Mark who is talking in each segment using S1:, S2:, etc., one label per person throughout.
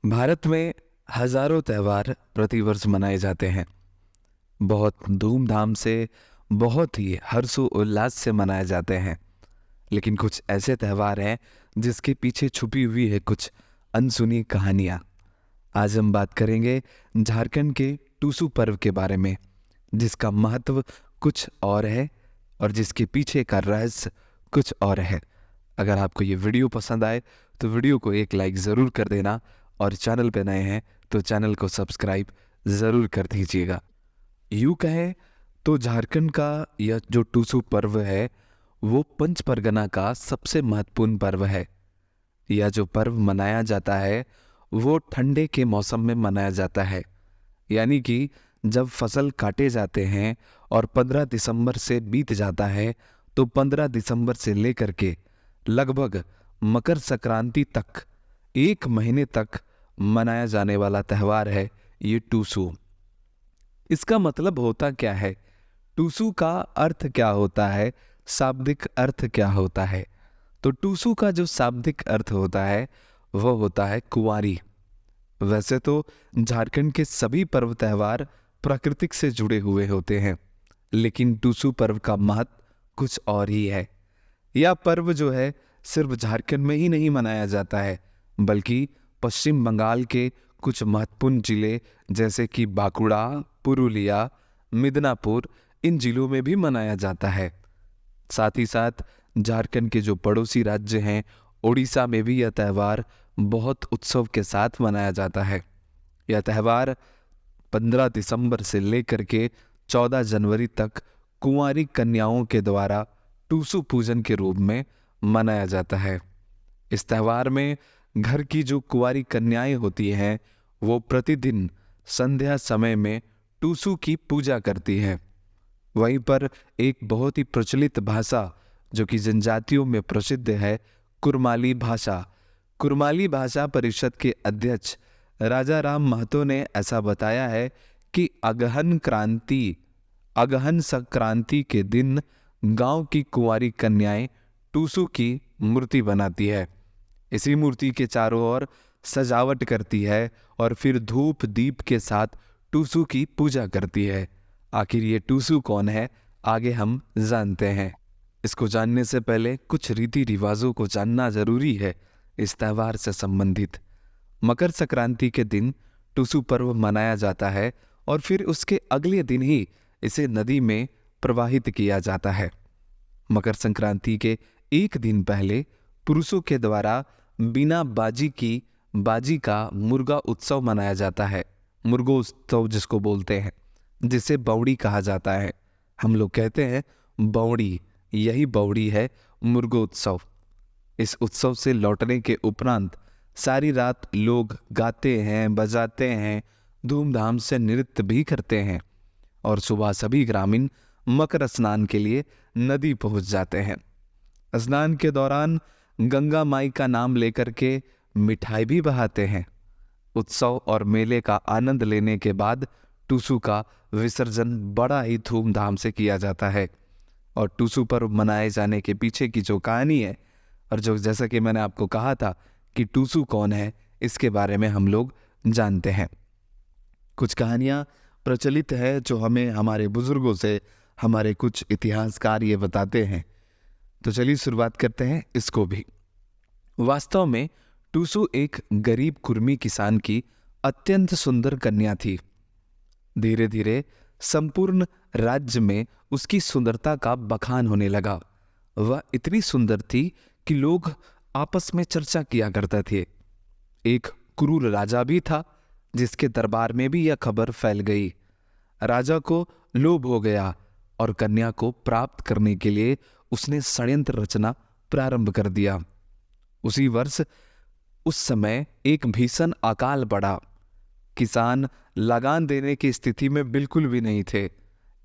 S1: भारत में हजारों त्यौहार प्रतिवर्ष मनाए जाते हैं। बहुत धूमधाम से, बहुत ही हर्षोल्लास से मनाए जाते हैं। लेकिन कुछ ऐसे त्यौहार हैं जिसके पीछे छुपी हुई है कुछ अनसुनी कहानियां। आज हम बात करेंगे झारखंड के टूसू पर्व के बारे में, जिसका महत्व कुछ और है और जिसके पीछे का रहस्य कुछ और है। अगर आपको ये वीडियो पसंद आए तो वीडियो को एक लाइक ज़रूर कर देना, और चैनल पे नए हैं तो चैनल को सब्सक्राइब ज़रूर कर दीजिएगा। यूँ कहें तो झारखंड का यह जो टूसू पर्व है वो पंच परगना का सबसे महत्वपूर्ण पर्व है। यह जो पर्व मनाया जाता है वो ठंडे के मौसम में मनाया जाता है, यानी कि जब फसल काटे जाते हैं और 15 दिसंबर से बीत जाता है तो 15 दिसंबर से लेकर के लगभग मकर संक्रांति तक 1 महीने तक मनाया जाने वाला त्यौहार है ये टूसू। इसका मतलब होता क्या है? टूसू का अर्थ क्या होता है? शाब्दिक अर्थ क्या होता है? तो टूसू का जो शाब्दिक अर्थ होता है वह होता है कुंवारी। वैसे तो झारखंड के सभी पर्व त्यौहार प्राकृतिक से जुड़े हुए होते हैं, लेकिन टूसू पर्व का महत्व कुछ और ही है। यह पर्व जो है सिर्फ झारखंड में ही नहीं मनाया जाता है, बल्कि पश्चिम बंगाल के कुछ महत्वपूर्ण जिले जैसे कि बांकुड़ा, पुरुलिया, मिदनापुर, इन जिलों में भी मनाया जाता है। साथ ही साथ झारखंड के जो पड़ोसी राज्य हैं, उड़ीसा में भी यह त्यौहार बहुत उत्सव के साथ मनाया जाता है। यह त्यौहार 15 दिसंबर से लेकर के 14 जनवरी तक कुंवारी कन्याओं के द्वारा टूसू पूजन के रूप में मनाया जाता है। इस त्यौहार में घर की जो कुंवारी कन्याएं होती हैं वो प्रतिदिन संध्या समय में टूसू की पूजा करती हैं। वहीं पर एक बहुत ही प्रचलित भाषा जो कि जनजातियों में प्रसिद्ध है, कुरमाली भाषा। कुरमाली भाषा परिषद के अध्यक्ष राजा राम महतो ने ऐसा बताया है कि अगहन संक्रांति के दिन गांव की कुंवारी कन्याएं टूसू की मूर्ति बनाती है। इसी मूर्ति के चारों ओर सजावट करती है और फिर धूप दीप के साथ टूसू की पूजा करती है। आखिर ये टूसू कौन है, आगे हम जानते हैं। इसको जानने से पहले कुछ रीति रिवाजों को जानना जरूरी है इस त्यौहार से संबंधित। मकर संक्रांति के दिन टूसू पर्व मनाया जाता है और फिर उसके अगले दिन ही इसे नदी में प्रवाहित किया जाता है। मकर संक्रांति के एक दिन पहले पुरुषों के द्वारा बिना बाजी का मुर्गा उत्सव मनाया जाता है। मुर्गो उत्सव जिसको बोलते हैं, जिसे बौड़ी कहा जाता है। हम लोग कहते हैं बौड़ी, यही बौड़ी है मुर्गो उत्सव। इस उत्सव से लौटने के उपरांत सारी रात लोग गाते हैं, बजाते हैं, धूमधाम से नृत्य भी करते हैं और सुबह सभी ग्रामीण मकर स्नान के लिए नदी पहुंच जाते हैं। स्नान के दौरान गंगा माई का नाम लेकर के मिठाई भी बहाते हैं। उत्सव और मेले का आनंद लेने के बाद टूसू का विसर्जन बड़ा ही धूमधाम से किया जाता है। और टूसू पर्व मनाए जाने के पीछे की जो कहानी है, और जो जैसा कि मैंने आपको कहा था कि टूसू कौन है, इसके बारे में हम लोग जानते हैं। कुछ कहानियाँ प्रचलित है जो हमें हमारे बुजुर्गों से हमारे कुछ इतिहासकार ये बताते हैं। तो चलिए शुरुआत करते हैं इसको भी। वास्तव में टूसू एक गरीब कुर्मी किसान की अत्यंत सुंदर कन्या थी। धीरे धीरे संपूर्ण राज्य में उसकी सुंदरता का बखान होने लगा। वह इतनी सुंदर थी कि लोग आपस में चर्चा किया करते थे। एक क्रूर राजा भी था जिसके दरबार में भी यह खबर फैल गई। राजा को लोभ हो गया और कन्या को प्राप्त करने के लिए उसने षड्यंत्र रचना प्रारंभ कर दिया। उसी वर्ष उस समय एक भीषण अकाल पड़ा। किसान लगान देने की स्थिति में बिल्कुल भी नहीं थे।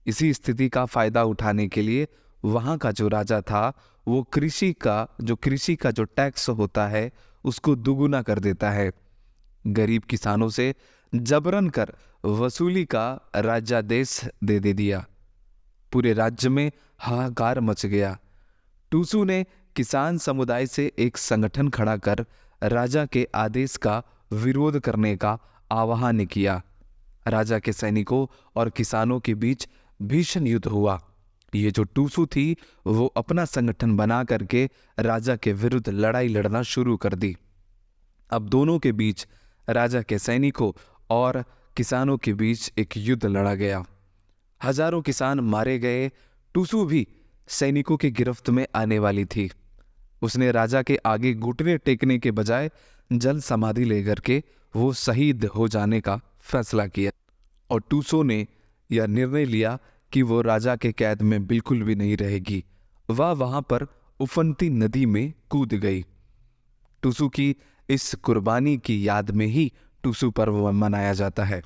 S1: इसी स्थिति का फायदा उठाने के लिए वहां का जो राजा था वो कृषि का जो टैक्स होता है उसको दुगुना कर देता है। गरीब किसानों से जबरन कर वसूली का राज्यादेश दे दिया। पूरे राज्य में हाहाकार मच गया। टूसू ने किसान समुदाय से एक संगठन खड़ा कर राजा के आदेश का विरोध करने का आह्वान किया। राजा के सैनिकों और किसानों के बीच भीषण युद्ध हुआ। ये जो टूसू थी वो अपना संगठन बना करके राजा के विरुद्ध लड़ाई लड़ना शुरू कर दी। अब दोनों के बीच, राजा के सैनिकों और किसानों के बीच एक युद्ध लड़ा गया। हजारों किसान मारे गए। टूसू भी सैनिकों की गिरफ्त में आने वाली थी। उसने राजा के आगे घुटने टेकने के बजाय जल समाधि लेकर के वो शहीद हो जाने का फैसला किया। और टूसू ने यह निर्णय लिया कि वो राजा के कैद में बिल्कुल भी नहीं रहेगी। वह वहां पर उफनती नदी में कूद गई। टूसू की इस कुर्बानी की याद में ही टूसू पर्व मनाया जाता है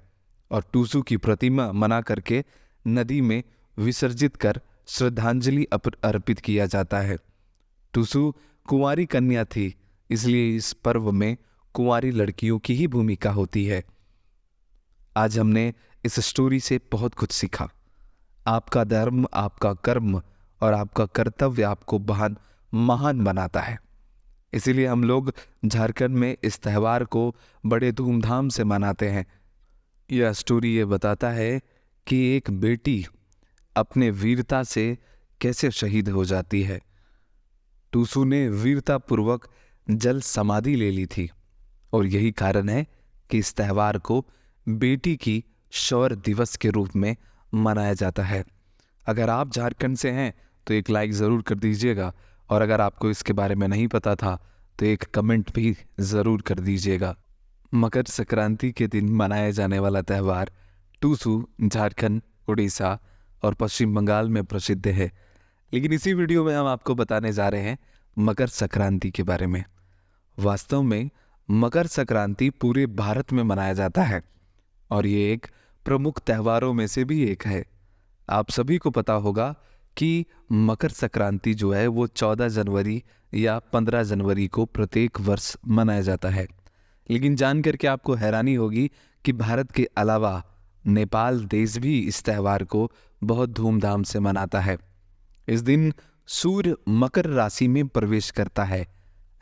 S1: और टूसू की प्रतिमा बना करके नदी में विसर्जित कर श्रद्धांजलि अर्पित किया जाता है। टूसू कुंवारी कन्या थी, इसलिए इस पर्व में कुंवारी लड़कियों की ही भूमिका होती है। आज हमने इस स्टोरी से बहुत कुछ सीखा। आपका धर्म, आपका कर्म और आपका कर्तव्य आपको महान बनाता है। इसीलिए हम लोग झारखंड में इस त्यौहार को बड़े धूमधाम से मनाते हैं। यह स्टोरी ये बताता है कि एक बेटी अपने वीरता से कैसे शहीद हो जाती है। टूसू ने वीरता पूर्वक जल समाधि ले ली थी और यही कारण है कि इस त्यौहार को बेटी की शौर्य दिवस के रूप में मनाया जाता है। अगर आप झारखंड से हैं तो एक लाइक ज़रूर कर दीजिएगा और अगर आपको इसके बारे में नहीं पता था तो एक कमेंट भी ज़रूर कर दीजिएगा। मकर संक्रांति के दिन मनाया जाने वाला त्यौहार टूसू झारखंड, उड़ीसा और पश्चिम बंगाल में प्रसिद्ध है। लेकिन इसी वीडियो में हम आपको बताने जा रहे हैं मकर संक्रांति के बारे में। वास्तव में मकर संक्रांति पूरे भारत में मनाया जाता है और ये एक प्रमुख त्योहारों में से भी एक है। आप सभी को पता होगा कि मकर संक्रांति जो है वो 14 जनवरी या 15 जनवरी को प्रत्येक वर्ष मनाया जाता है। लेकिन जानकर के आपको हैरानी होगी कि भारत के अलावा नेपाल देश भी इस त्यौहार को बहुत धूमधाम से मनाता है। इस दिन सूर्य मकर राशि में प्रवेश करता है।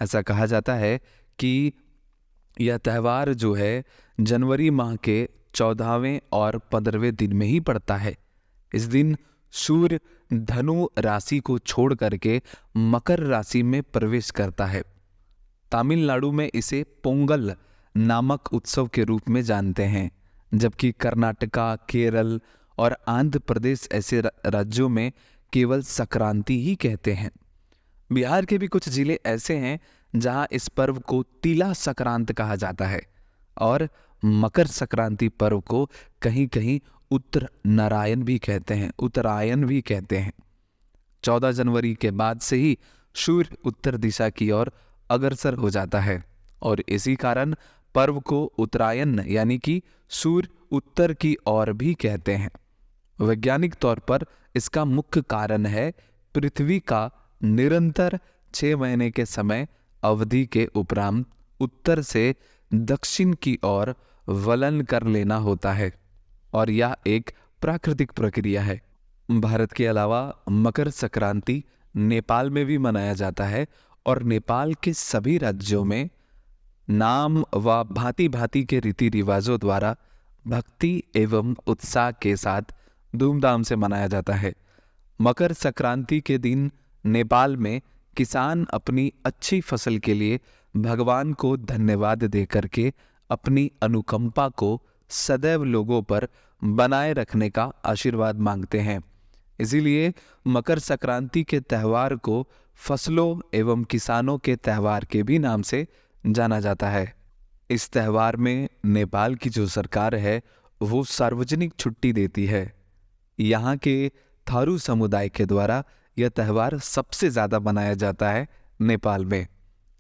S1: ऐसा कहा जाता है कि यह त्यौहार जो है जनवरी माह के 14वें और 15वें दिन में ही पड़ता है। इस दिन सूर्य धनु राशि को छोड़ करके मकर राशि में प्रवेश करता है। तमिलनाडु में इसे पोंगल नामक उत्सव के रूप में जानते हैं, जबकि कर्नाटका, केरल और आंध्र प्रदेश ऐसे राज्यों में केवल संक्रांति ही कहते हैं। बिहार के भी कुछ जिले ऐसे हैं जहां इस पर्व को तिला संक्रांत कहा जाता है और मकर संक्रांति पर्व को कहीं कहीं उत्तरायण भी कहते हैं। 14 जनवरी के बाद से ही सूर्य उत्तर दिशा की ओर अग्रसर हो जाता है और इसी कारण पर्व को उत्तरायण यानी कि सूर्य उत्तर की ओर भी कहते हैं। वैज्ञानिक तौर पर इसका मुख्य कारण है पृथ्वी का निरंतर 6 महीने के समय अवधि के उपरांत उत्तर से दक्षिण की ओर वलन कर लेना होता है और यह एक प्राकृतिक प्रक्रिया है। भारत के अलावा मकर संक्रांति नेपाल में भी मनाया जाता है और नेपाल के सभी राज्यों में नाम व भांति भांति के रीति रिवाजों द्वारा भक्ति एवं उत्साह के साथ धूमधाम से मनाया जाता है। मकर संक्रांति के दिन नेपाल में किसान अपनी अच्छी फसल के लिए भगवान को धन्यवाद दे करके अपनी अनुकंपा को सदैव लोगों पर बनाए रखने का आशीर्वाद मांगते हैं। इसीलिए मकर संक्रांति के त्यौहार को फसलों एवं किसानों के त्यौहार के भी नाम से जाना जाता है। इस त्यौहार में नेपाल की जो सरकार है वो सार्वजनिक छुट्टी देती है। यहाँ के थारू समुदाय के द्वारा यह त्यौहार सबसे ज़्यादा मनाया जाता है नेपाल में।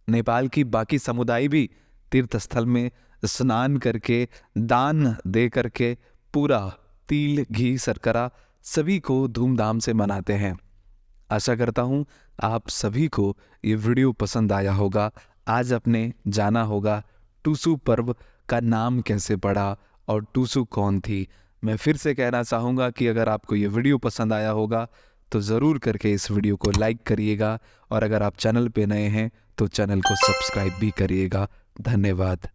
S1: नेपाल की बाकी समुदाय भी तीर्थ स्थल में स्नान करके, दान दे करके पूरा तिल, घी, शर्करा सभी को धूमधाम से मनाते हैं। आशा करता हूँ आप सभी को ये वीडियो पसंद आया होगा। आज आपने जाना होगा टूसू पर्व का नाम कैसे पड़ा और टूसू कौन थी। मैं फिर से कहना चाहूँगा कि अगर आपको ये वीडियो पसंद आया होगा तो ज़रूर करके इस वीडियो को लाइक करिएगा और अगर आप चैनल पे नए हैं तो चैनल को सब्सक्राइब भी करिएगा। धन्यवाद।